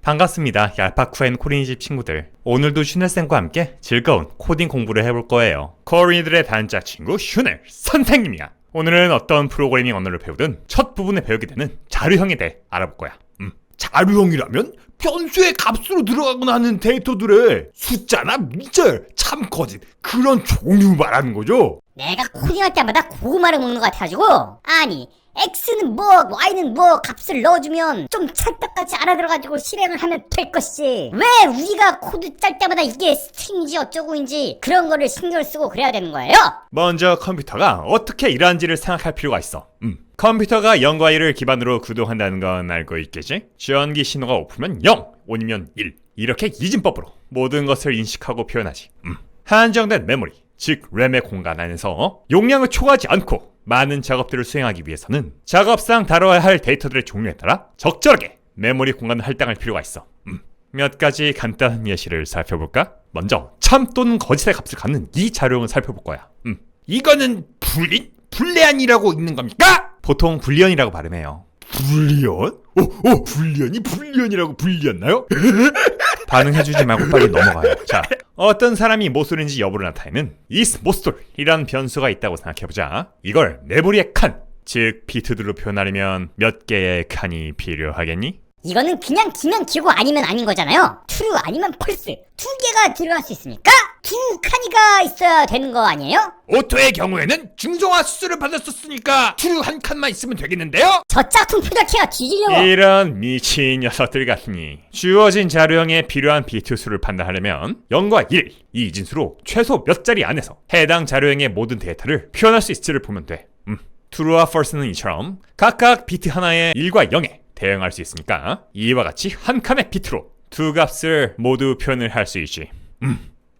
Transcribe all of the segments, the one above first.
반갑습니다. 얄파쿠엔 코린이집 친구들. 오늘도 슈넬쌤과 함께 즐거운 코딩 공부를 해볼 거예요. 코린이들의 단짝 친구 슈넬 선생님이야. 오늘은 어떤 프로그래밍 언어를 배우든 첫 부분에 배우게 되는 자료형에 대해 알아볼 거야. 자료형이라면 변수의 값으로 들어가거나 하는 데이터들의 숫자나 문자열, 참 커진 그런 종류 말하는 거죠. 내가 코딩할 때마다 고구마를 먹는 것 같아가지고, 아니 X는 뭐 Y는 뭐 값을 넣어주면 좀 찰떡같이 알아들어가지고 실행을 하면 될 것이지, 왜 우리가 코드 짤 때마다 이게 스트링인지 어쩌고인지 그런 거를 신경을 쓰고 그래야 되는 거예요? 먼저 컴퓨터가 어떻게 일하는지를 생각할 필요가 있어. 컴퓨터가 0과 1을 기반으로 구동한다는 건 알고 있겠지? 전기 신호가 오프면 0, 온이면 1 이렇게 이진법으로 모든 것을 인식하고 표현하지. 한정된 메모리, 즉 램의 공간 안에서 용량을 초과하지 않고 많은 작업들을 수행하기 위해서는 작업상 다뤄야 할 데이터들의 종류에 따라 적절하게 메모리 공간을 할당할 필요가 있어. 몇 가지 간단한 예시를 살펴볼까? 먼저 참 또는 거짓의 값을 갖는 이 자료형을 살펴볼 거야. 이거는 불리안이라고 읽는 겁니까? 보통 불리언이라고 발음해요. 불리언? 불리언이라고 불리었나요? 반응해주지 말고 빨리 넘어가요. 자, 어떤 사람이 모쏠인지 여부를 나타내는 is 모쏠이라는 변수가 있다고 생각해보자. 이걸 메모리의 칸, 즉 비트들로 표현하려면 몇 개의 칸이 필요하겠니? 이거는 그냥 기면 기고 아니면 아닌 거잖아요. true 아니면 false 두 개가 들어갈 수 있으니까 두 칸이가 있어야 되는 거 아니에요? 오토의 경우에는 중성화 수술을 받았었으니까 true 한 칸만 있으면 되겠는데요? 저 짝퉁 표적해요 뒤지려고. 이런 미친 녀석들 같으니 주어진 자료형에 필요한 비트 수를 판단하려면 0과 1, 이 이진수로 최소 몇 자리 안에서 해당 자료형의 모든 데이터를 표현할 수 있을지를 보면 돼. true와 false는 이처럼 각각 비트 하나에 1과 0에 대응할 수 있으니까 이와 같이 한 칸의 비트로 두 값을 모두 표현을 할 수 있지.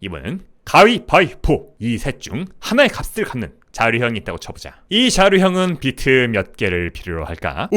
이번엔 가위바위보 이 셋 중 하나의 값을 갖는 자료형이 있다고 쳐보자. 이 자료형은 비트 몇 개를 필요로 할까?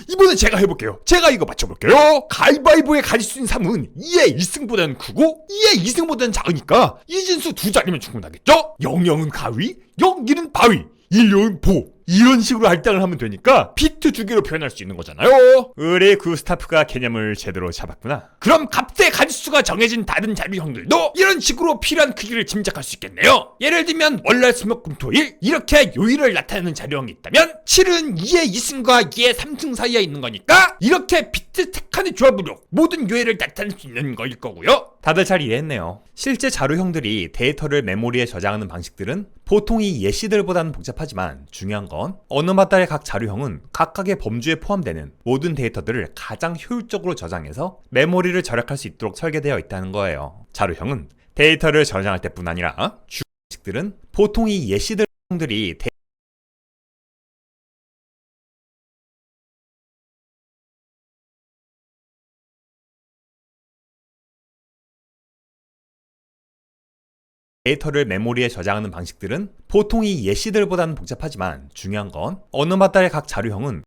이번엔 제가 해볼게요. 제가 이거 맞춰볼게요. 가위바위보에 가질 수 있는 3은 2의 1승보다는 크고 2의 2승보다는 작으니까 이진수 두 자리면 충분하겠죠? 00은 가위, 01은 바위, 10은 보, 이런 식으로 할당을 하면 되니까 비트 두 개로 표현할 수 있는 거잖아요. 우리 구스타프가 개념을 제대로 잡았구나. 그럼 값의 가지수가 정해진 다른 자료형들도 이런 식으로 필요한 크기를 짐작할 수 있겠네요. 예를 들면 월화수목금토일 이렇게 요일을 나타내는 자료형이 있다면 7은 2의 2승과 2의 3승 사이에 있는 거니까 이렇게 비트 3칸의 조합으로 모든 요일을 나타낼 수 있는 거일 거고요. 다들 잘 이해했네요. 실제 자료형들이 데이터를 메모리에 저장하는 방식들은 보통 이 예시들보다는 복잡하지만 중요한 건 언어마다의 각 자료형은 각각의 범주에 포함되는 모든 데이터들을 가장 효율적으로 저장해서 메모리를 절약할 수 있도록 설계되어 있다는 거예요. 자료형은 데이터를 저장할 때뿐 아니라 주요 방식들은 보통 이 예시들이 데이터를 메모리에 저장하는 방식들은 보통 이 예시들보다는 복잡하지만 중요한 건 언어마다의 각 자료형은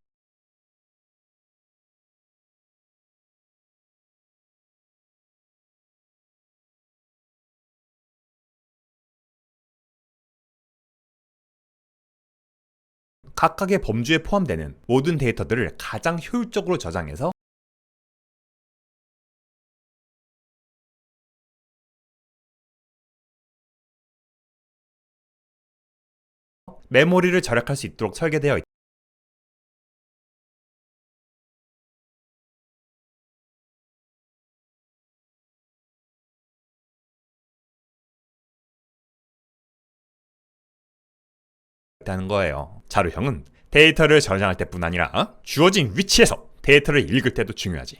각각의 범주에 포함되는 모든 데이터들을 가장 효율적으로 저장해서 메모리를 절약할 수 있도록 설계되어 있다는 거예요. 자료형은 데이터를 저장할 때뿐 아니라 주어진 위치에서 데이터를 읽을 때도 중요하지.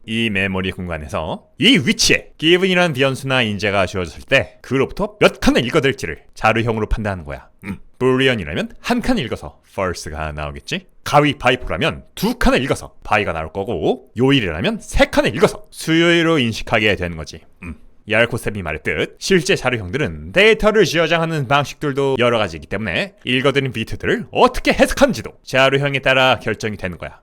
이 메모리 공간에서 이 위치에 given이라는 변수나 인재가 주어졌을 때 그로부터 몇 칸을 읽어댈지를 자료형으로 판단하는 거야. boolean이라면 한 칸을 읽어서 false가 나오겠지. 가위바위보라면 두 칸을 읽어서 바위가 나올 거고, 요일이라면 세 칸을 읽어서 수요일로 인식하게 되는 거지. 얄코쌤이 말했듯 실제 자료형들은 데이터를 저장하는 방식들도 여러 가지이기 때문에 읽어드린 비트들을 어떻게 해석하는지도 자료형에 따라 결정이 되는 거야.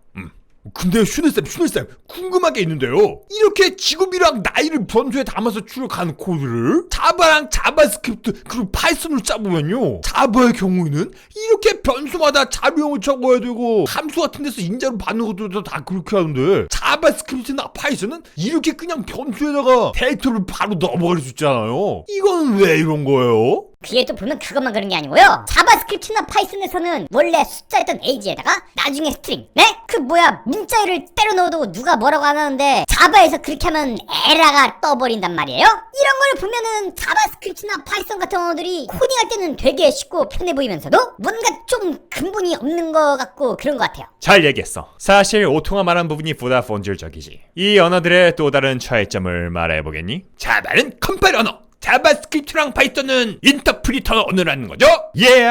근데 슈네쌤 궁금한 게 있는데요. 이렇게 직업이랑 나이를 변수에 담아서 출력하는 코드를 자바랑 자바스크립트 그리고 파이썬으로 짜보면요, 자바의 경우에는 이렇게 변수마다 자료형을 적어야 되고 함수 같은 데서 인자로 받는 것도 다 그렇게 하는데, 자바스크립트나 파이썬은 이렇게 그냥 변수에다가 데이터를 바로 넘어갈 수 있잖아요. 이건 왜 이런 거예요? 그게 또 보면 그것만 그런 게 아니고요. 자바스크립트나 파이썬에서는 원래 숫자였던 age에다가 나중에 스트링, 네? 그 문자열을 때려 넣어도 누가 뭐라고 안 하는데 자바에서 그렇게 하면 에러가 떠버린단 말이에요. 이런 걸 보면은 자바스크립트나 파이썬 같은 언어들이 코딩할 때는 되게 쉽고 편해 보이면서도 뭔가 좀 근본이 없는 것 같고 그런 것 같아요. 잘 얘기했어. 사실 오토가 말한 부분이 보다 본질적이지. 이 언어들의 또 다른 차이점을 말해보겠니? 자바는 컴파일 언어, 자바스크립트랑 파이썬은 인터프리터 언어라는 거죠?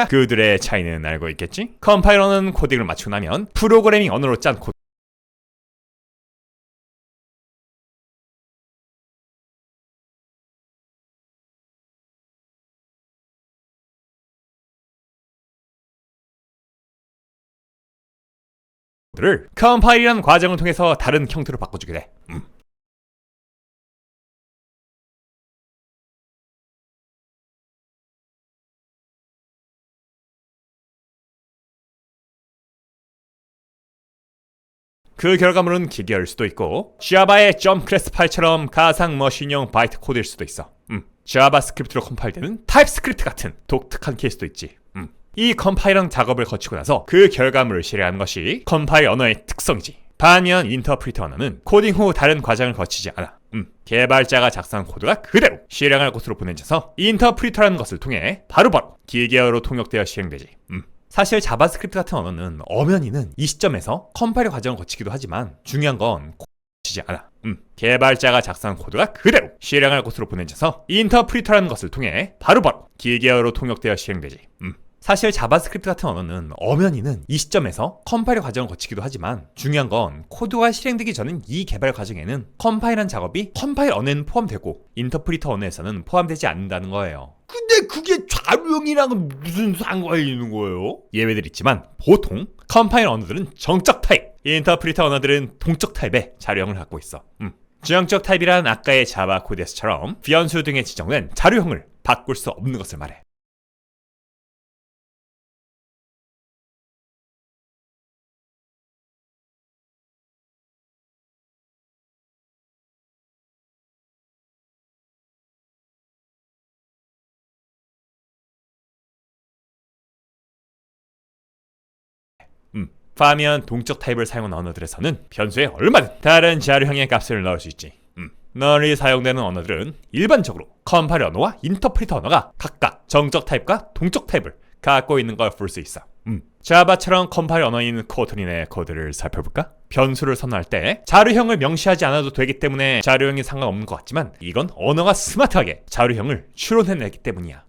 그들의 차이는 알고 있겠지? 컴파일러는 코딩을 마치고 나면 프로그래밍 언어로 짠 코드를 컴파일이라는 과정을 통해서 다른 형태로 바꿔주게 돼. 그 결과물은 기계일 수도 있고 자바의 점프 클래스 파일처럼 가상 머신형 바이트 코드일 수도 있어. 자바스크립트로 컴파일되는 타입스크립트 같은 독특한 케이스도 있지. 이 컴파일형 작업을 거치고 나서 그 결과물을 실행하는 것이 컴파일 언어의 특성이지. 반면 인터프리터 언어는 코딩 후 다른 과정을 거치지 않아. 개발자가 작성한 코드가 그대로 실행할 곳으로 보내져서 인터프리터라는 것을 통해 바로바로 기계어로 통역되어 실행되지. 사실 자바스크립트 같은 언어는 엄연히는 이 시점에서 컴파일 과정을 거치기도 하지만 중요한 건 거치지 않아. 개발자가 작성한 코드가 그대로 실행할 곳으로 보내져서 인터프리터라는 것을 통해 바로바로 기계어로 통역되어 실행되지. 사실 자바스크립트 같은 언어는 엄연히는 이 시점에서 컴파일 과정을 거치기도 하지만 중요한 건 코드가 실행되기 전인 이 개발 과정에는 컴파일한 작업이 컴파일 언어에는 포함되고 인터프리터 언어에서는 포함되지 않는다는 거예요. 근데 그게 자료형이랑은 무슨 상관이 있는 거예요? 예외들 있지만 보통 컴파일 언어들은 정적 타입, 인터프리터 언어들은 동적 타입의 자료형을 갖고 있어. 주형적 타입이란 아까의 자바 코드에서처럼 변수 등에 지정된 자료형을 바꿀 수 없는 것을 말해. 반면 동적 타입을 사용한 언어들에서는 변수에 얼마든 다른 자료형의 값을 넣을 수 있지. 널리 사용되는 언어들은 일반적으로 컴파일 언어와 인터프리터 언어가 각각 정적 타입과 동적 타입을 갖고 있는 걸 볼 수 있어. 자바처럼 컴파일 언어인 코틀린의 코드를 살펴볼까? 변수를 선언할 때 자료형을 명시하지 않아도 되기 때문에 자료형이 상관없는 것 같지만 이건 언어가 스마트하게 자료형을 추론해내기 때문이야.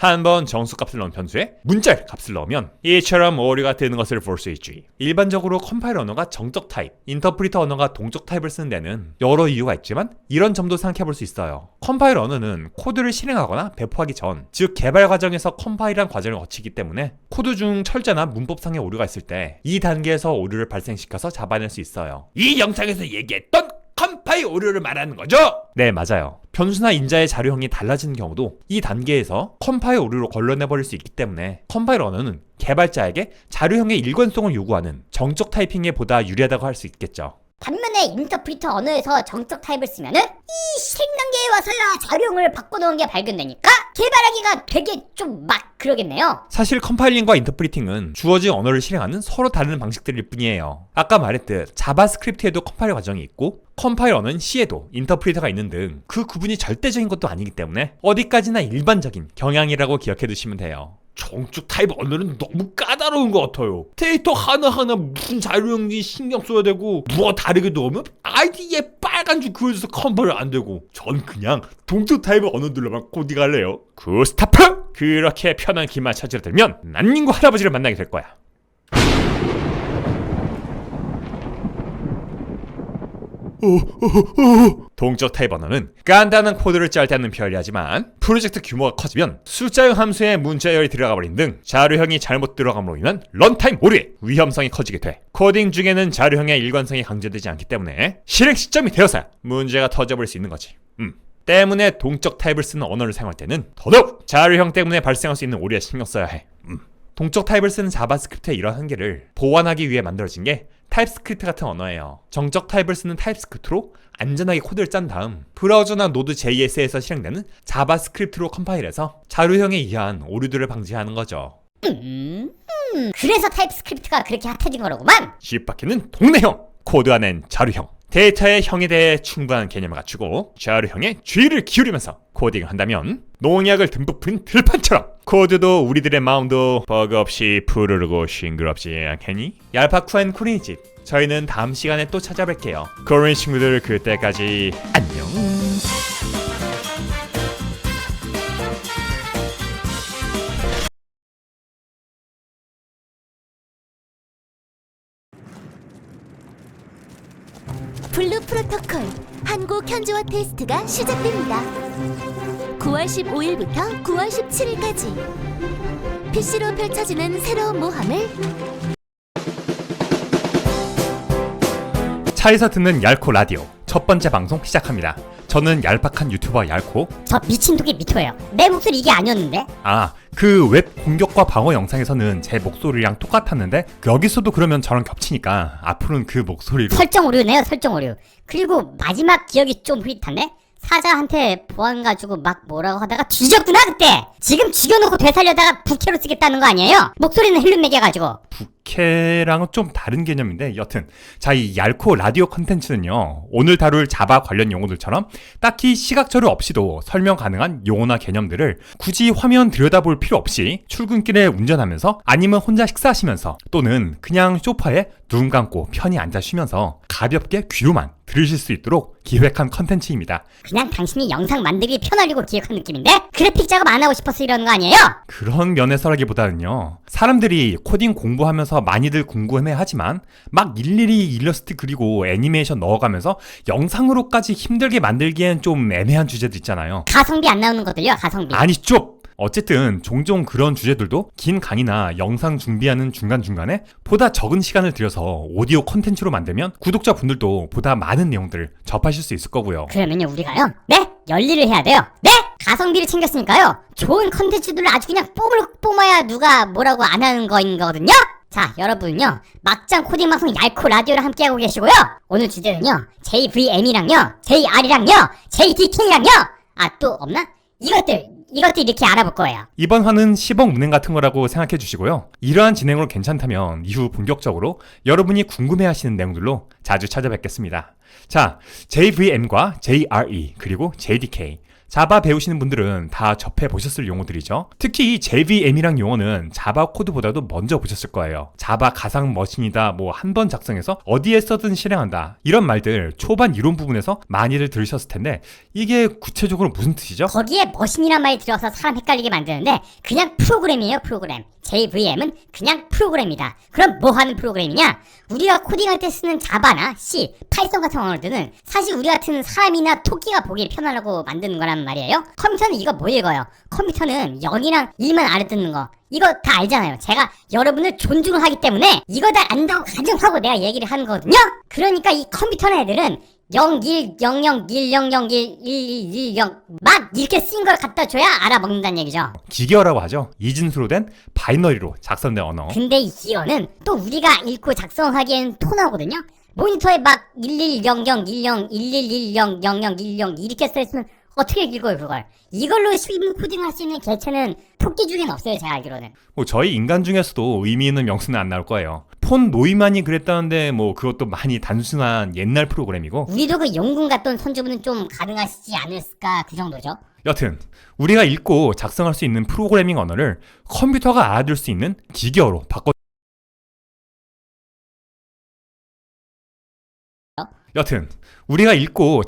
한번 정수값을 넣은 변수에 문자열 값을 넣으면 이처럼 오류가 뜨는 것을 볼 수 있지. 일반적으로 컴파일 언어가 정적 타입, 인터프리터 언어가 동적 타입을 쓰는 데는 여러 이유가 있지만 이런 점도 생각해 볼 수 있어요. 컴파일 언어는 코드를 실행하거나 배포하기 전, 즉 개발 과정에서 컴파일한 과정을 거치기 때문에 코드 중 철자나 문법상의 오류가 있을 때 이 단계에서 오류를 발생시켜서 잡아낼 수 있어요. 이 영상에서 얘기했던 컴파일 오류를 말하는 거죠? 네, 맞아요. 변수나 인자의 자료형이 달라지는 경우도 이 단계에서 컴파일 오류로 걸러내버릴 수 있기 때문에 컴파일 언어는 개발자에게 자료형의 일관성을 요구하는 정적 타이핑에 보다 유리하다고 할 수 있겠죠. 반면에 인터프리터 언어에서 정적 타입을 쓰면은 이 실행 단계에 와서야 자료형을 바꿔놓은 게 발견되니까 개발하기가 되게 좀 막 그러겠네요. 사실 컴파일링과 인터프리팅은 주어진 언어를 실행하는 서로 다른 방식들일 뿐이에요. 아까 말했듯 자바스크립트에도 컴파일 과정이 있고 컴파일 언어는 C에도 인터프리터가 있는 등 그 구분이 절대적인 것도 아니기 때문에 어디까지나 일반적인 경향이라고 기억해 두시면 돼요. 정적 타입 언어는 너무 까다로운 것 같아요. 데이터 하나하나 무슨 자료형인지 신경 써야 되고 누가 다르게 넣으면 아이디에 빨간 줄 그어져서 컴파일 안 되고 전 그냥 동적 타입 언어들로만 코딩할래요. 그 스타프! 그렇게 편한 길만 찾으러 들면 난닝구 할아버지를 만나게 될 거야. 동적 타입 언어는 간단한 코드를 짤 때는 편리하지만 프로젝트 규모가 커지면 숫자형 함수에 문자열이 들어가버린 등 자료형이 잘못 들어감으로 인한 런타임 오류의 위험성이 커지게 돼. 코딩 중에는 자료형의 일관성이 강조되지 않기 때문에 실행 시점이 되어서 문제가 터져버릴 수 있는 거지. 때문에 동적 타입을 쓰는 언어를 사용할 때는 더더욱 자료형 때문에 발생할 수 있는 오류에 신경 써야 해. 동적 타입을 쓰는 자바스크립트의 이런 한계를 보완하기 위해 만들어진 게 타입스크립트 같은 언어예요. 정적 타입을 쓰는 타입스크립트로 안전하게 코드를 짠 다음 브라우저나 노드 JS에서 실행되는 자바스크립트로 컴파일해서 자료형에 의한 오류들을 방지하는 거죠. 그래서 타입스크립트가 그렇게 핫해진 거로구만. 쥐바퀴는 동네형, 코드 안엔 자료형. 데이터의 형에 대해 충분한 개념을 갖추고 자료형에 주의를 기울이면서 코딩을 한다면 농약을 듬뿍 뿌린 들판처럼 코드도 우리들의 마음도 버그 없이 푸르르고 싱그럽지 않겠니? 얄파쿠 앤 코린의 집, 저희는 다음 시간에 또 찾아뵐게요. 코린 친구들, 그때까지 안녕. 블루 프로토콜 한국 현지화 테스트가 시작됩니다. 9월 15일부터 9월 17일까지 PC로 펼쳐지는 새로운 모험을 차에서 듣는 얄코 라디오 첫 번째 방송 시작합니다. 저는 얄팍한 유튜버 얄코. 저 미친독이 미토예요. 내 목소리 이게 아니었는데? 그 웹 공격과 방어 영상에서는 제 목소리랑 똑같았는데 여기서도 그러면 저랑 겹치니까 앞으로는 그 목소리로. 설정 오류네요, 설정 오류. 그리고 마지막 기억이 좀 흐릿한데? 사자한테 보안 가지고 막 뭐라고 하다가 뒤졌구나 그때. 지금 죽여놓고 되살려다가 부캐로 쓰겠다는 거 아니에요? 목소리는 헬륨 매겨가지고. 부캐랑은 좀 다른 개념인데 여튼 자, 이 얄코 라디오 컨텐츠는요, 오늘 다룰 자바 관련 용어들처럼 딱히 시각자료 없이도 설명 가능한 용어나 개념들을 굳이 화면 들여다볼 필요 없이 출근길에 운전하면서 아니면 혼자 식사하시면서 또는 그냥 소파에 눈 감고 편히 앉아 쉬면서 가볍게 귀로만 들으실 수 있도록 기획한 컨텐츠입니다. 그냥 당신이 영상 만들기 편하려고 기획한 느낌인데? 그래픽 작업 안 하고 싶어서 이러는 거 아니에요? 그런 면에서라기보다는요, 사람들이 코딩 공부하면서 많이들 궁금해하지만 막 일일이 일러스트 그리고 애니메이션 넣어가면서 영상으로까지 힘들게 만들기엔 좀 애매한 주제도 있잖아요. 가성비 안 나오는 것들요, 가성비. 아니 좀! 어쨌든 종종 그런 주제들도 긴 강의나 영상 준비하는 중간중간에 보다 적은 시간을 들여서 오디오 콘텐츠로 만들면 구독자분들도 보다 많은 내용들을 접하실 수 있을 거고요. 그러면요 우리가요, 네? 열일을 해야 돼요. 네? 가성비를 챙겼으니까요, 좋은 컨텐츠들을 아주 그냥 뿜어야 누가 뭐라고 안 하는 거거든요? 자, 여러분은요, 막장 코딩 방송 얄코 라디오를 함께하고 계시고요, 오늘 주제는요, JVM이랑요, JR이랑요, JDK랑요, 또 없나? 이것들 이렇게 알아볼 거예요. 이번 화는 시범 운행 같은 거라고 생각해 주시고요. 이러한 진행으로 괜찮다면 이후 본격적으로 여러분이 궁금해하시는 내용들로 자주 찾아뵙겠습니다. 자, JVM과 JRE 그리고 JDK, 자바 배우시는 분들은 다 접해보셨을 용어들이죠. 특히 이 JVM이란 용어는 자바 코드보다도 먼저 보셨을 거예요. 자바 가상 머신이다, 뭐 한 번 작성해서 어디에 써든 실행한다, 이런 말들 초반 이론 부분에서 많이들 들으셨을 텐데 이게 구체적으로 무슨 뜻이죠? 거기에 머신이란 말이 들어서 사람 헷갈리게 만드는데 그냥 프로그램이에요, 프로그램. JVM은 그냥 프로그램이다. 그럼 뭐 하는 프로그램이냐? 우리가 코딩할 때 쓰는 자바나 C, 파이썬 같은 언어들은 사실 우리 같은 사람이나 토끼가 보기 편하려고 만드는 거란 말이에요. 컴퓨터는 이거 못 읽어요. 컴퓨터는 0이랑 1만 알아듣는 거, 이거 다 알잖아요. 제가 여러분을 존중을 하기 때문에 이거 다 안다고 가정하고 내가 얘기를 하는 거거든요. 그러니까 이 컴퓨터나 애들은 0, 1, 0, 0, 1, 0, 0, 1, 1, 1, 0 막 이렇게 쓴 걸 갖다 줘야 알아먹는다는 얘기죠. 기계어라고 하죠. 이진수로 된 바이너리로 작성된 언어. 근데 이 기어는 또 우리가 읽고 작성하기엔 토나거든요. 모니터에 막 110010, 1110, 0010 이렇게 써있으면 어떻게 읽어요 그걸? 이걸로 실무 코딩할 수 있는 개체는 토끼 중엔 없어요, 제가 알기로는. 뭐 저희 인간 중에서도 의미 있는 명수는 안 나올 거예요. 폰 노이만이 그랬다는데 뭐 그것도 많이 단순한 옛날 프로그램이고, 우리도 그 용군 갔던 손주분은 좀 가능하시지 않을까, 그 정도죠. 여튼 우리가 읽고 작성할 수 있는 프로그래밍 언어를 컴퓨터가 알아들 수 있는 기계어로 바꿔. 여튼 우리가 읽고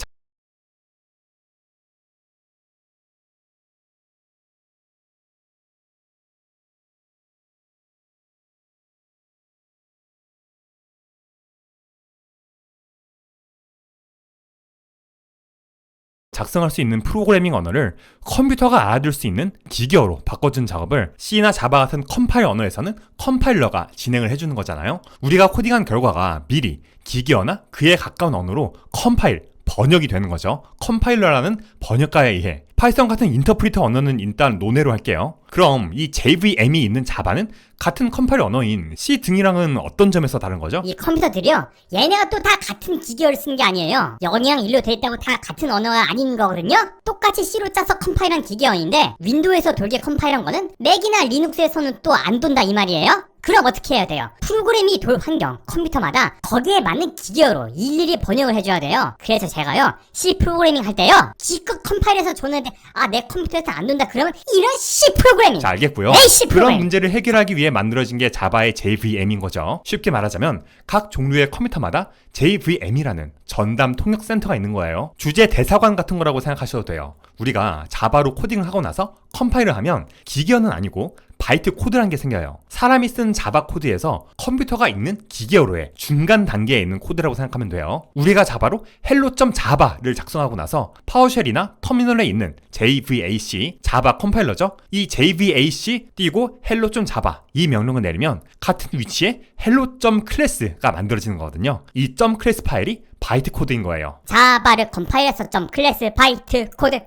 작성할 수 있는 프로그래밍 언어를 컴퓨터가 알아들 수 있는 기계어로 바꿔준 작업을 C나 자바 같은 컴파일 언어에서는 컴파일러가 진행을 해주는 거잖아요. 우리가 코딩한 결과가 미리 기계어나 그에 가까운 언어로 컴파일, 번역이 되는 거죠. 컴파일러라는 번역가에 의해. 파이썬 같은 인터프리터 언어는 일단 논외로 할게요. 그럼 이 JVM이 있는 자바는 같은 컴파일 언어인 C 등이랑은 어떤 점에서 다른 거죠? 이 컴퓨터들이요, 얘네가 또 다 같은 기계어를 쓰는 게 아니에요. 0이랑 1로 돼 있다고 다 같은 언어가 아닌 거거든요. 똑같이 C로 짜서 컴파일한 기계어인데 윈도우에서 돌게 컴파일한 거는 맥이나 리눅스에서는 또 안 돈다 이 말이에요. 그럼 어떻게 해야 돼요? 프로그램이 돌 환경, 컴퓨터마다 거기에 맞는 기계어로 일일이 번역을 해줘야 돼요. 그래서 제가요, C 프로그래밍 할 때요, 기껏 컴파일해서 줬는데 내 컴퓨터에서 안 돈다 그러면 이런 C 프로그래밍! 자, 알겠고요. C 그런 프로그래밍! 문제를 해결하기 위해 만들어진 게 자바의 JVM인 거죠. 쉽게 말하자면 각 종류의 컴퓨터마다 JVM이라는 전담 통역 센터가 있는 거예요. 주제 대사관 같은 거라고 생각하셔도 돼요. 우리가 자바로 코딩을 하고 나서 컴파일을 하면 기계어는 아니고 바이트 코드란 게 생겨요. 사람이 쓴 자바 코드에서 컴퓨터가 읽는 기계어로의 중간 단계에 있는 코드라고 생각하면 돼요. 우리가 자바로 hello.java를 작성하고 나서 파워쉘이나 터미널에 있는 JVAC, 자바 컴파일러죠. 이 JVAC 띄고 hello.java 이 명령을 내리면 같은 위치에 hello.class가 만들어지는 거거든요. 이 .class 파일이 바이트 코드인 거예요. 자바를 컴파일해서 클래스 바이트 코드.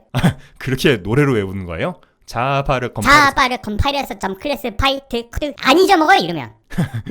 그렇게 노래로 외우는 거예요? 자바를 컴파일해서 클래스 바이트 코드. 안 잊어먹어요 이러면.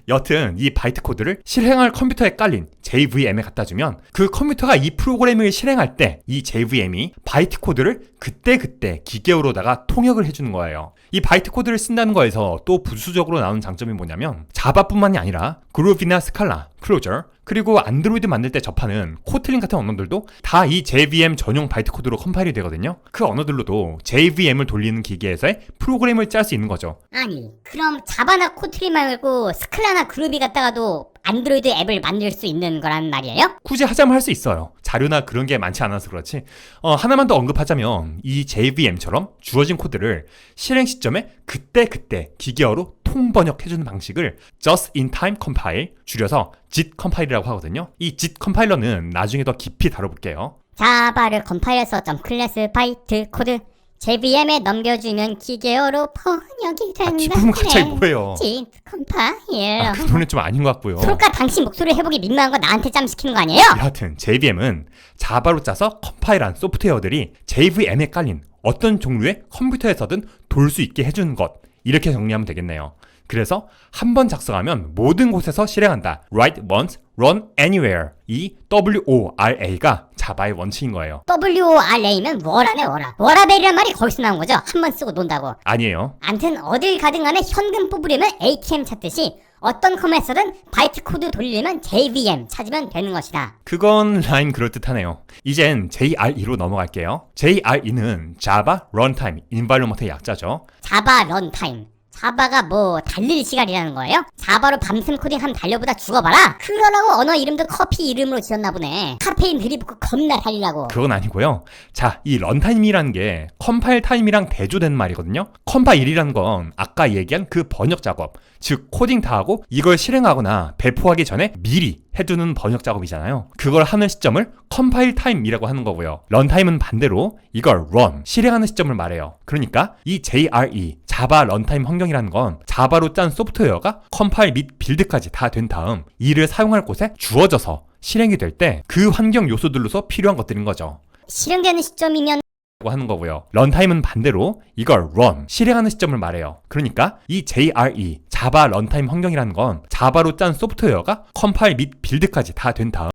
여튼 이 바이트 코드를 실행할 컴퓨터에 깔린 JVM에 갖다 주면 그 컴퓨터가 이 프로그램을 실행할 때 이 JVM이 바이트 코드를 그때그때 기계어로다가 통역을 해주는 거예요. 이 바이트 코드를 쓴다는 거에서 또 부수적으로 나오는 장점이 뭐냐면 자바뿐만이 아니라 그루비나 스칼라, 클로저 그리고 안드로이드 만들 때 접하는 코틀린 같은 언어들도 다 이 JVM 전용 바이트 코드로 컴파일이 되거든요. 그 언어들로도 JVM을 돌리는 기계에서의 프로그램을 짤 수 있는 거죠. 아니 그럼 자바나 코트린 말고 스클라나 그루비 갖다가도 안드로이드 앱을 만들 수 있는 거란 말이에요? 굳이 하자면 할 수 있어요. 자료나 그런 게 많지 않아서 그렇지. 하나만 더 언급하자면 이 JVM처럼 주어진 코드를 실행 시점에 그때그때 기계어로 통번역해주는 방식을 Just in Time Compile, 줄여서 JIT 컴파일이라고 하거든요. 이 JIT 컴파일러는 나중에 더 깊이 다뤄볼게요. 자바를 컴파일해서 클래스 바이트 코드 JVM에 넘겨주면 기계어로 번역이 된다. 뒷부분 갑자기 뭐예요? JIT 컴파일. 그 노래는 좀 아닌 것 같고요. 솔까 당신 목소리 해보기 민망한 거 나한테 짬 시키는 거 아니에요? 여하튼 JVM은 자바로 짜서 컴파일한 소프트웨어들이 JVM에 깔린 어떤 종류의 컴퓨터에서든 돌 수 있게 해주는 것, 이렇게 정리하면 되겠네요. 그래서 한 번 작성하면 모든 곳에서 실행한다. Write once, run anywhere. 이 WORA가 자바의 원칙인 거예요. WORA면 워라네 워라. 워라벨이란 말이 거기서 나온 거죠? 한 번 쓰고 논다고. 아니에요. 암튼 어딜 가든 간에 현금 뽑으려면 ATM 찾듯이 어떤 컴에서든 바이트 코드 돌리려면 JVM 찾으면 되는 것이다. 그건 라임 그럴듯하네요. 이젠 JRE로 넘어갈게요. JRE는 Java Runtime Environment의 약자죠. 자바 런타임. 자바가 뭐 달릴 시간이라는 거예요? 자바로 밤샘 코딩하면 달려보다 죽어봐라. 그러라고 언어 이름도 커피 이름으로 지었나 보네. 카페인 들이붓고 겁나 달리라고. 그건 아니고요. 자, 이 런타임이라는 게 컴파일 타임이랑 대조된 말이거든요. 컴파일이라는 건 아까 얘기한 그 번역 작업, 즉 코딩 다 하고 이걸 실행하거나 배포하기 전에 미리 해두는 번역 작업이잖아요. 그걸 하는 시점을 컴파일 타임이라고 하는 거고요. 런타임은 반대로 이걸 run, 실행하는 시점을 말해요. 그러니까 이 JRE, 자바 런타임 환경이라는 건 자바로 짠 소프트웨어가 컴파일 및 빌드까지 다 된 다음 이를 사용할 곳에 주어져서 실행이 될 때 그 환경 요소들로서 필요한 것들인 거죠. 실행되는 시점이면 하는 거고요. 런타임은 반대로 이걸 run, 실행하는 시점을 말해요. 그러니까 이 JRE, 자바 런타임 환경이라는 건 자바로 짠 소프트웨어가 컴파일 및 빌드까지 다 된 다음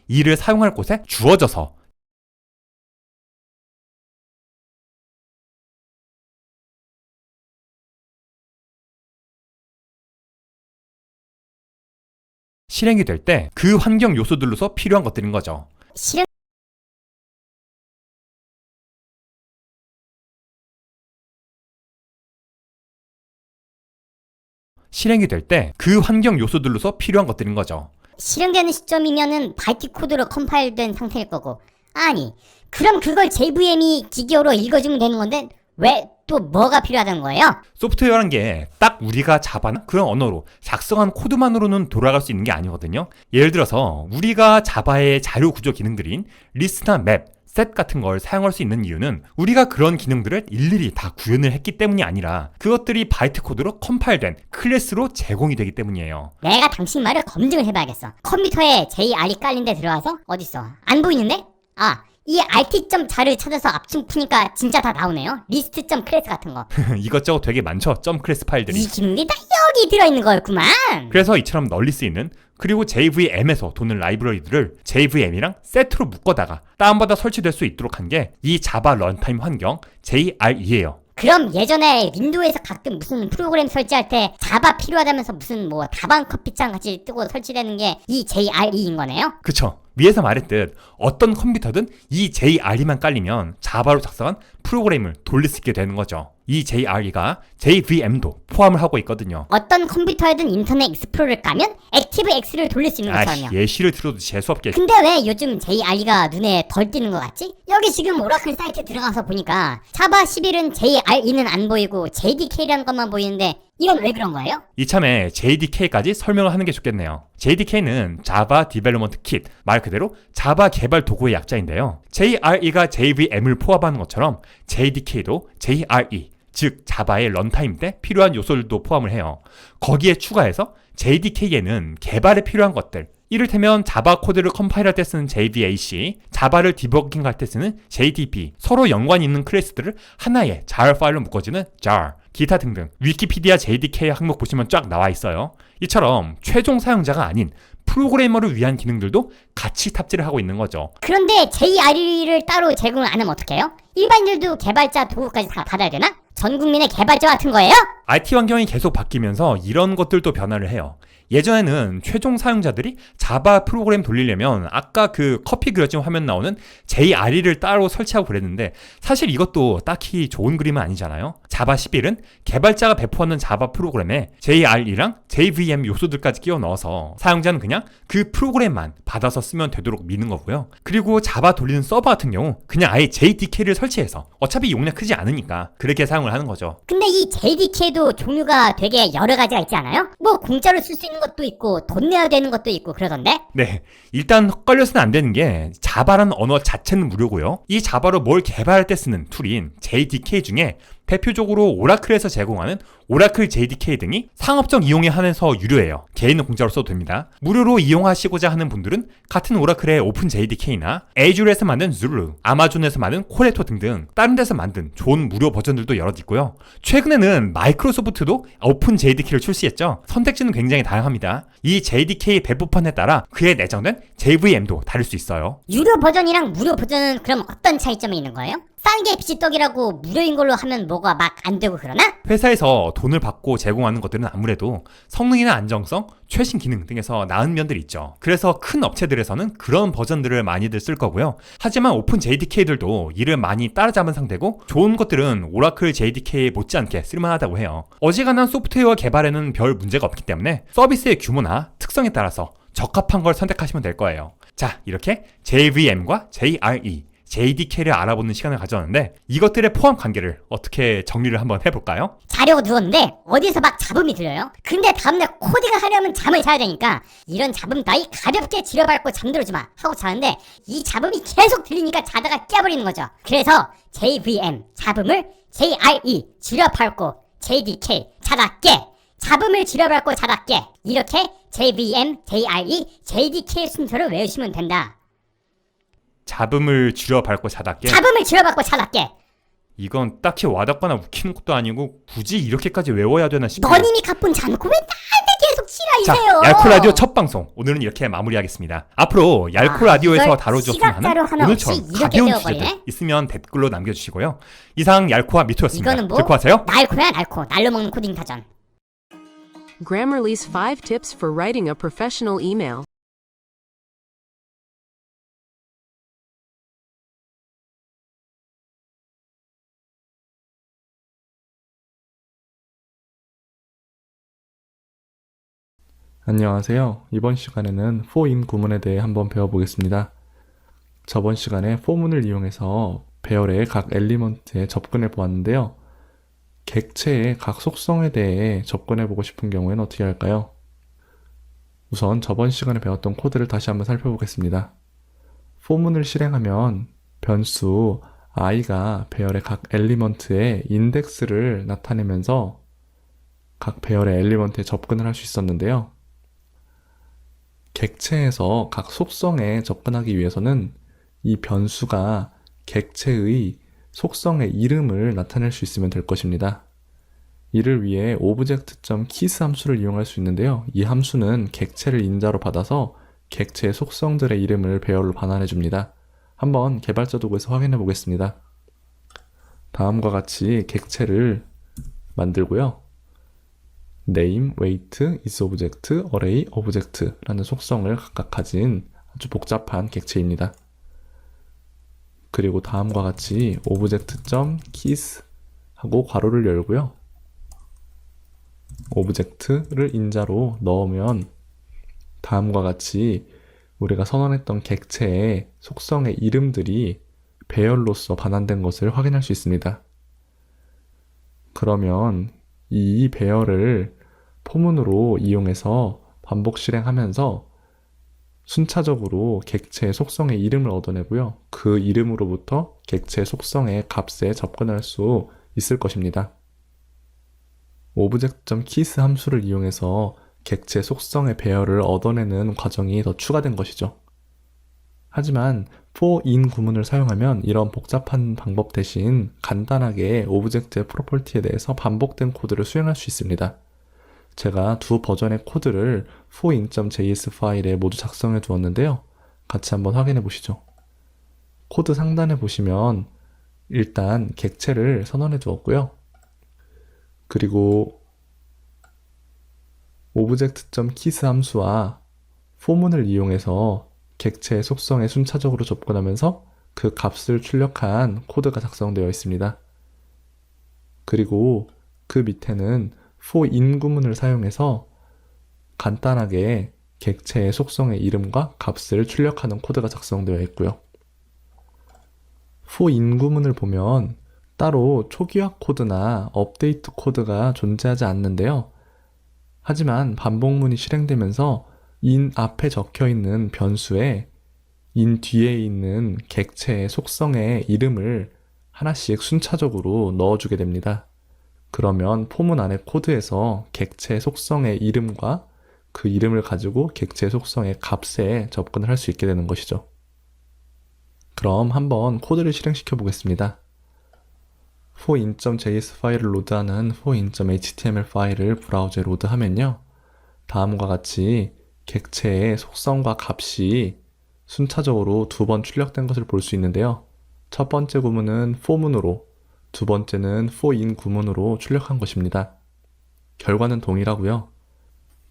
이를 사용할 곳에 주어져서 실행이 될 때 그 환경 요소들로서 필요한 것들인 거죠. 실행이 될 때 그 환경 요소들로서 필요한 것들인 거죠. 실행되는 시점이면은 바이트 코드로 컴파일된 상태일 거고. 아니 그럼 그걸 JVM이 기계어로 읽어주면 되는 건데 왜 또 뭐가 필요하다는 거예요? 소프트웨어란 게 딱 우리가 자바나 그런 언어로 작성한 코드만으로는 돌아갈 수 있는 게 아니거든요. 예를 들어서 우리가 자바의 자료 구조 기능들인 리스트나 맵, 셋 같은 걸 사용할 수 있는 이유는 우리가 그런 기능들을 일일이 다 구현을 했기 때문이 아니라 그것들이 바이트 코드로 컴파일된 클래스로 제공이 되기 때문이에요. 내가 당신 말을 검증을 해봐야겠어. 컴퓨터에 JR이 깔린 데 들어가서 어딨어? 안 보이는데? 아, 이 RT.점 자를 찾아서 압축 푸니까 진짜 다 나오네요. 리스트.점 클래스 같은 거. 이것저것 되게 많죠? 점 클래스 파일들이. 이 기능이 다 여기 들어있는 거였구만. 그래서 이처럼 널리 쓰이는 그리고 JVM에서 도는 라이브러리들을 JVM이랑 세트로 묶어다가 다운받아 설치될 수 있도록 한 게 이 자바 런타임 환경 JRE예요. 그럼 예전에 윈도우에서 가끔 무슨 프로그램 설치할 때 자바 필요하다면서 무슨 뭐 다방 커피잔 같이 뜨고 설치되는 게 이 JRE인 거네요? 그쵸? 위에서 말했듯 어떤 컴퓨터든 이 JRE만 깔리면 자바로 작성한 프로그램을 돌릴 수 있게 되는 거죠. 이 JRE가 JVM도 포함을 하고 있거든요. 어떤 컴퓨터에든 인터넷 익스플로러를 까면 액티브엑스를 돌릴 수 있는 것처럼요. 예시를 들어도 재수없게. 근데 왜 요즘 JRE가 눈에 덜 띄는 것 같지? 여기 지금 오라클 사이트 들어가서 보니까 자바 11은 JRE는 안 보이고 JDK라는 것만 보이는데 이건 왜 그런 거예요? 이참에 JDK까지 설명을 하는 게 좋겠네요. JDK는 Java Development Kit, 말 그대로 자바 개발 도구의 약자인데요. JRE가 JVM을 포함하는 것처럼 JDK도 JRE, 즉 자바의 런타임 때 필요한 요소들도 포함을 해요. 거기에 추가해서 JDK에는 개발에 필요한 것들, 이를테면 자바 코드를 컴파일할 때 쓰는 JVAC, 자바를 디버깅할 때 쓰는 JDB, 서로 연관이 있는 클래스들을 하나의 jar 파일로 묶어주는 jar, 기타 등등 위키피디아 JDK 항목 보시면 쫙 나와 있어요. 이처럼 최종 사용자가 아닌 프로그래머를 위한 기능들도 같이 탑재를 하고 있는 거죠. 그런데 JRE를 따로 제공을 안 하면 어떡해요? 일반인들도 개발자 도구까지 다 받아야 되나? 전 국민의 개발자 같은 거예요? IT 환경이 계속 바뀌면서 이런 것들도 변화를 해요. 예전에는 최종 사용자들이 자바 프로그램 돌리려면 아까 그 커피 그려진 화면 나오는 JRE를 따로 설치하고 그랬는데 사실 이것도 딱히 좋은 그림은 아니잖아요. 자바 11은 개발자가 배포하는 자바 프로그램에 JRE랑 JVM 요소들까지 끼워 넣어서 사용자는 그냥 그 프로그램만 받아서 쓰면 되도록 미는 거고요. 그리고 자바 돌리는 서버 같은 경우 그냥 아예 JDK를 설치해서 어차피 용량 크지 않으니까 그렇게 사용을 하는 거죠. 근데 이 JDK도 종류가 되게 여러 가지가 있지 않아요? 뭐 공짜로 쓸 수 있는 것도 있고 돈 내야 되는 것도 있고 그러던데? 네, 일단 헛걸려서는 안 되는 게 자바라는 언어 자체는 무료고요. 이 자바로 뭘 개발할 때 쓰는 툴인 JDK 중에 대표적으로 오라클에서 제공하는 오라클 JDK 등이 상업적 이용에 한해서 유료예요. 개인은 공짜로 써도 됩니다. 무료로 이용하시고자 하는 분들은 같은 오라클의 오픈 JDK나 애주르에서 만든 Zulu, 아마존에서 만든 코레토 등등 다른 데서 만든 좋은 무료 버전들도 여럿 있고요. 최근에는 마이크로소프트도 오픈 JDK를 출시했죠. 선택지는 굉장히 다양합니다. 이 JDK 배포판에 따라 그에 내장된 JVM도 다를 수 있어요. 유료 버전이랑 무료 버전은 그럼 어떤 차이점이 있는 거예요? 싼 게 비지떡이라고 무료인 걸로 하면 뭐가 막 안 되고 그러나? 회사에서 돈을 받고 제공하는 것들은 아무래도 성능이나 안정성, 최신 기능 등에서 나은 면들이 있죠. 그래서 큰 업체들에서는 그런 버전들을 많이들 쓸 거고요. 하지만 오픈 JDK들도 이를 많이 따라잡은 상태고 좋은 것들은 오라클 JDK 못지않게 쓸만하다고 해요. 어지간한 소프트웨어 개발에는 별 문제가 없기 때문에 서비스의 규모나 특성에 따라서 적합한 걸 선택하시면 될 거예요. 자, 이렇게 JVM과 JRE, JDK를 알아보는 시간을 가졌는데 이것들의 포함 관계를 어떻게 정리를 한번 해볼까요? 자려고 누웠는데 어디서 막 잡음이 들려요? 근데 다음날 코딩을 하려면 잠을 자야 되니까 이런 잡음 따위 가볍게 지려밟고 잠들지 마 하고 자는데 이 잡음이 계속 들리니까 자다가 깨버리는 거죠. 그래서 JVM 잡음을 JRE 지려밟고 JDK 자다 깨, 잡음을 지려밟고 자다 깨, 이렇게 JVM, JRE, JDK 순서를 외우시면 된다. 잡음을 줄여밟고 자다 깨. 잡음을 지려밟고 자다 깨. 이건 딱히 와닿거나 웃기는 것도 아니고 굳이 이렇게까지 외워야 되나 싶어요. 너님이 가쁜 잔고 왜 나한테 계속 자, 지랄이세요? 얄코 라디오 첫 방송 오늘은 이렇게 마무리하겠습니다. 앞으로 얄코 라디오에서 이걸 다뤄주었으면 시각자료 하는 하나 오늘처럼 없이 이렇게 가벼운 되어버리네? 주제들 있으면 댓글로 남겨주시고요. 이상 얄코와 미토였습니다. 이거는 뭐? 듣고 하세요. 날코야 날코. 날로 먹는 코딩 타전. Grammarly's 5 tips for writing a professional email. 안녕하세요. 이번 시간에는 for-in 구문에 대해 한번 배워보겠습니다. 저번 시간에 for문을 이용해서 배열의 각 엘리먼트에 접근해 보았는데요. 객체의 각 속성에 대해 접근해 보고 싶은 경우에는 어떻게 할까요? 우선 저번 시간에 배웠던 코드를 다시 한번 살펴보겠습니다. 포문을 실행하면 변수 i가 배열의 각 엘리먼트의 인덱스를 나타내면서 각 배열의 엘리먼트에 접근을 할 수 있었는데요. 객체에서 각 속성에 접근하기 위해서는 이 변수가 객체의 속성의 이름을 나타낼 수 있으면 될 것입니다. 이를 위해 object.keys 함수를 이용할 수 있는데요. 이 함수는 객체를 인자로 받아서 객체의 속성들의 이름을 배열로 반환해 줍니다. 한번 개발자 도구에서 확인해 보겠습니다. 다음과 같이 객체를 만들고요. name, weight, isObject, array, object 라는 속성을 각각 가진 아주 복잡한 객체입니다. 그리고 다음과 같이 object.keys 하고 괄호를 열고요. 오브젝트를 인자로 넣으면 다음과 같이 우리가 선언했던 객체의 속성의 이름들이 배열로서 반환된 것을 확인할 수 있습니다. 그러면 이 배열을 포문으로 이용해서 반복 실행하면서 순차적으로 객체의 속성의 이름을 얻어내고요. 그 이름으로부터 객체의 속성의 값에 접근할 수 있을 것입니다. object.keys 함수를 이용해서 객체 속성의 배열을 얻어내는 과정이 더 추가된 것이죠. 하지만 for/in 구문을 사용하면 이런 복잡한 방법 대신 간단하게 오브젝트의 프로퍼티에 대해서 반복된 코드를 수행할 수 있습니다. 제가 두 버전의 코드를 for/in.js 파일에 모두 작성해 두었는데요. 같이 한번 확인해 보시죠. 코드 상단에 보시면 일단 객체를 선언해 두었고요. 그리고 object.keys 함수와 포문을 이용해서 객체의 속성에 순차적으로 접근하면서 그 값을 출력한 코드가 작성되어 있습니다. 그리고 그 밑에는 for/in 구문을 사용해서 간단하게 객체의 속성의 이름과 값을 출력하는 코드가 작성되어 있고요. for/in 구문을 보면 따로 초기화 코드나 업데이트 코드가 존재하지 않는데요. 하지만 반복문이 실행되면서 in 앞에 적혀 있는 변수에 in 뒤에 있는 객체의 속성의 이름을 하나씩 순차적으로 넣어주게 됩니다. 그러면 포문 안의 코드에서 객체의 속성의 이름과 그 이름을 가지고 객체의 속성의 값에 접근을 할 수 있게 되는 것이죠. 그럼 한번 코드를 실행시켜 보겠습니다. for/in.js 파일을 로드하는 for/in.html 파일을 브라우저에 로드하면요. 다음과 같이 객체의 속성과 값이 순차적으로 두 번 출력된 것을 볼 수 있는데요. 첫 번째 구문은 포문으로, 두 번째는 for/in 구문으로 출력한 것입니다. 결과는 동일하고요.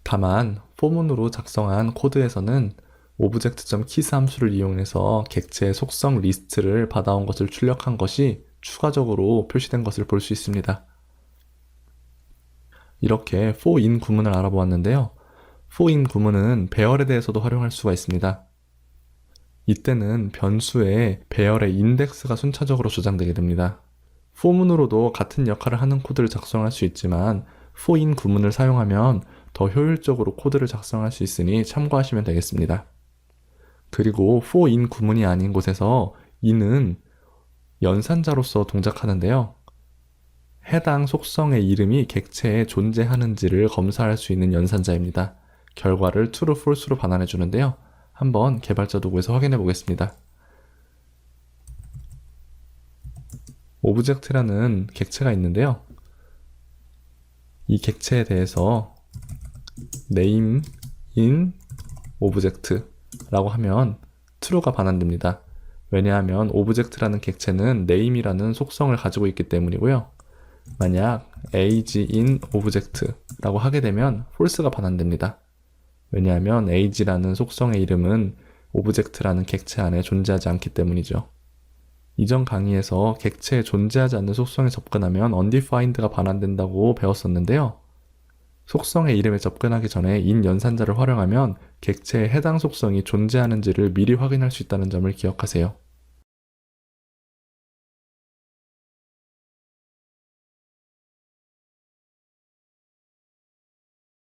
다만 포문으로 작성한 코드에서는 object.keys 함수를 이용해서 객체의 속성 리스트를 받아온 것을 출력한 것이 추가적으로 표시된 것을 볼 수 있습니다. 이렇게 for/in 구문을 알아보았는데요. for/in 구문은 배열에 대해서도 활용할 수가 있습니다. 이때는 변수의 배열의 인덱스가 순차적으로 저장되게 됩니다. for문으로도 같은 역할을 하는 코드를 작성할 수 있지만 for/in 구문을 사용하면 더 효율적으로 코드를 작성할 수 있으니 참고하시면 되겠습니다. 그리고 for/in 구문이 아닌 곳에서 in은 연산자로서 동작하는데요. 해당 속성의 이름이 객체에 존재하는지를 검사할 수 있는 연산자입니다. 결과를 true, false로 반환해 주는데요. 한번 개발자 도구에서 확인해 보겠습니다. 오브젝트라는 객체가 있는데요. 이 객체에 대해서 name in object라고 하면 true가 반환됩니다. 왜냐하면 오브젝트라는 객체는 name이라는 속성을 가지고 있기 때문이고요. 만약 age in object라고 하게 되면 false가 반환됩니다. 왜냐하면 age라는 속성의 이름은 오브젝트라는 객체 안에 존재하지 않기 때문이죠. 이전 강의에서 객체에 존재하지 않는 속성에 접근하면 undefined가 반환된다고 배웠었는데요. 속성의 이름에 접근하기 전에 in 연산자를 활용하면 객체의 해당 속성이 존재하는지를 미리 확인할 수 있다는 점을 기억하세요.